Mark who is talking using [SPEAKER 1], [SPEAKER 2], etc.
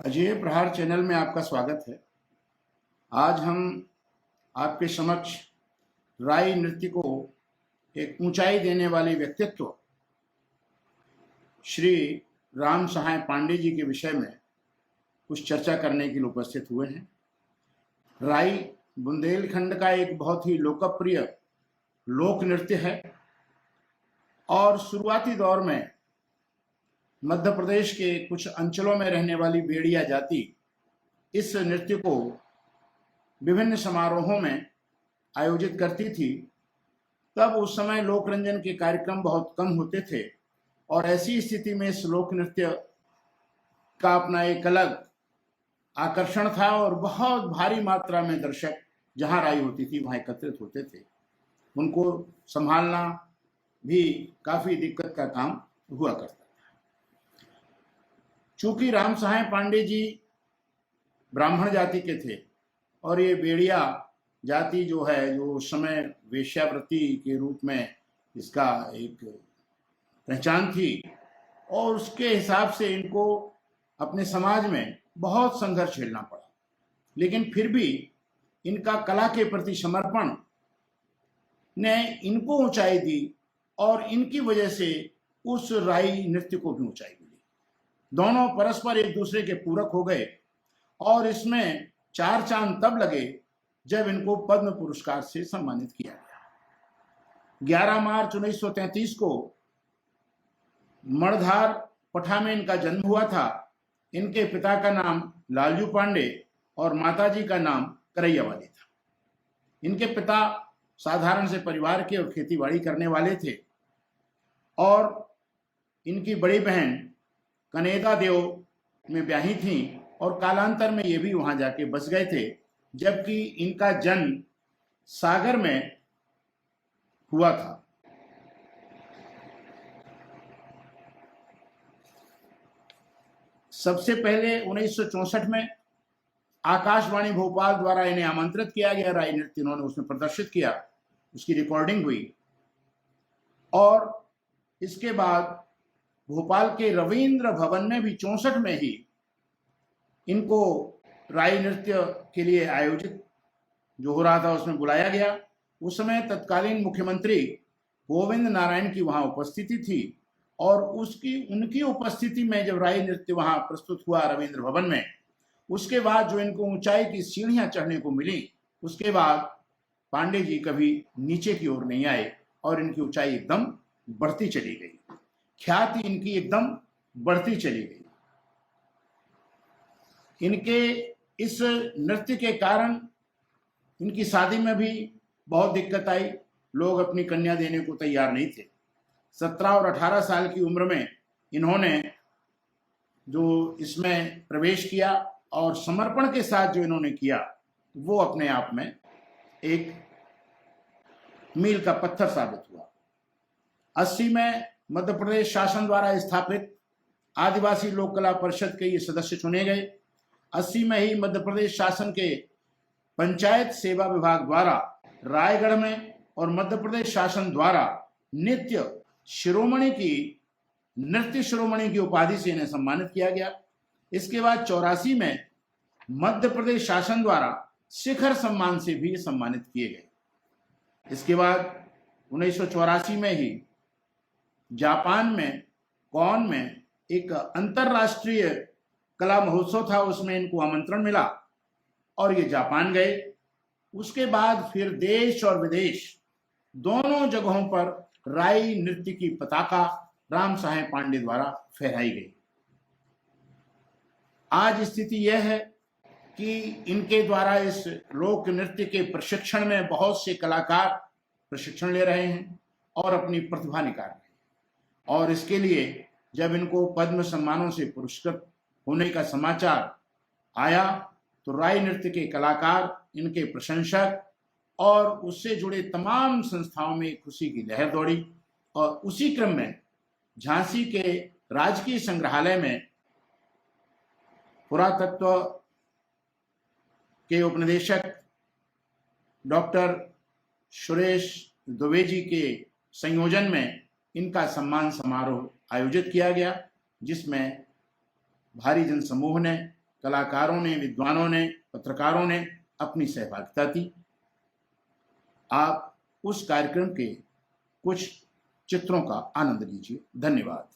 [SPEAKER 1] अजय प्रहार चैनल में आपका स्वागत है। आज हम आपके समक्ष राई नृत्य को एक ऊंचाई देने वाले व्यक्तित्व श्री राम सहाय पांडे जी के विषय में कुछ चर्चा करने के लिए उपस्थित हुए हैं। राई बुंदेलखंड का एक बहुत ही लोकप्रिय लोक नृत्य है और शुरुआती दौर में मध्य प्रदेश के कुछ अंचलों में रहने वाली बेड़िया जाति इस नृत्य को विभिन्न समारोहों में आयोजित करती थी। तब उस समय लोक रंजन के कार्यक्रम बहुत कम होते थे और ऐसी स्थिति में इस लोक नृत्य का अपना एक अलग आकर्षण था और बहुत भारी मात्रा में दर्शक जहां राई होती थी वहां एकत्रित होते थे। उनको संभालना भी काफी दिक्कत का काम हुआ करता। चूंकि राम सहाय पांडे जी ब्राह्मण जाति के थे और ये बेड़िया जाति जो है, जो उस समय वेश्यावृत्ति के रूप में इसका एक पहचान थी और उसके हिसाब से इनको अपने समाज में बहुत संघर्ष झेलना पड़ा, लेकिन फिर भी इनका कला के प्रति समर्पण ने इनको ऊंचाई दी और इनकी वजह से उस राई नृत्य को भी ऊंचाई मिली। दोनों परस्पर एक दूसरे के पूरक हो गए और इसमें चार चांद तब लगे जब इनको पद्म पुरस्कार से सम्मानित किया गया। 11 मार्च 1933 को मणधार पठा में इनका जन्म हुआ था। इनके पिता का नाम लालजू पांडे और माताजी का नाम करैयावाली था। इनके पिता साधारण से परिवार के और खेतीबाड़ी करने वाले थे और इनकी बड़ी बहन कनेदा देव में ब्याही थी और कालांतर में ये भी वहां जाके बस गए थे, जबकि इनका जन्म सागर में हुआ था। सबसे पहले 1964 में आकाशवाणी भोपाल द्वारा इन्हें आमंत्रित किया गया राई नृत्य, इन्होंने उसमें प्रदर्शित किया, उसकी रिकॉर्डिंग हुई और इसके बाद भोपाल के रविंद्र भवन में भी 64 में ही इनको राई नृत्य के लिए आयोजित जो हो रहा था उसमें बुलाया गया। उस समय तत्कालीन मुख्यमंत्री गोविंद नारायण की वहां उपस्थिति थी और उनकी उपस्थिति में जब राई नृत्य वहां प्रस्तुत हुआ रविंद्र भवन में, उसके बाद जो इनको ऊंचाई की सीढ़ियां चढ़ने को मिली, उसके बाद पांडे जी कभी नीचे की ओर नहीं आए और इनकी ऊंचाई एकदम बढ़ती चली गई, ख्याति इनकी एकदम बढ़ती चली गई। इनके इस नृत्य के कारण इनकी शादी में भी बहुत दिक्कत आई, लोग अपनी कन्या देने को तैयार नहीं थे। 17 और 18 साल की उम्र में इन्होंने जो इसमें प्रवेश किया और समर्पण के साथ जो इन्होंने किया वो अपने आप में एक मील का पत्थर साबित हुआ। 80 में मध्य प्रदेश शासन द्वारा स्थापित आदिवासी लोक कला परिषद के ये सदस्य चुने गए। 80 में ही मध्य प्रदेश शासन के पंचायत सेवा विभाग द्वारा रायगढ़ में और मध्य प्रदेश शासन द्वारा नृत्य शिरोमणि की उपाधि से इन्हें सम्मानित किया गया। इसके बाद 84 में मध्य प्रदेश शासन द्वारा शिखर सम्मान से भी सम्मानित किए गए। इसके बाद 1984 में ही जापान में कौन में एक अंतरराष्ट्रीय कला महोत्सव था, उसमें इनको आमंत्रण मिला और ये जापान गए। उसके बाद फिर देश और विदेश दोनों जगहों पर राई नृत्य की पताका राम सहाय पांडे द्वारा फहराई गई। आज स्थिति यह है कि इनके द्वारा इस लोक नृत्य के प्रशिक्षण में बहुत से कलाकार प्रशिक्षण ले रहे हैं और अपनी प्रतिभा निकाल रहे हैं और इसके लिए जब इनको पद्म सम्मानों से पुरस्कृत होने का समाचार आया तो राई नृत्य के कलाकार, इनके प्रशंसक और उससे जुड़े तमाम संस्थाओं में खुशी की लहर दौड़ी और उसी क्रम में झांसी के राजकीय संग्रहालय में पुरातत्व के उपनिदेशक डॉक्टर सुरेश दुबे जी के संयोजन में इनका सम्मान समारोह आयोजित किया गया, जिसमें भारी जनसमूह ने, कलाकारों ने, विद्वानों ने, पत्रकारों ने अपनी सहभागिता दी। आप उस कार्यक्रम के कुछ चित्रों का आनंद लीजिए। धन्यवाद।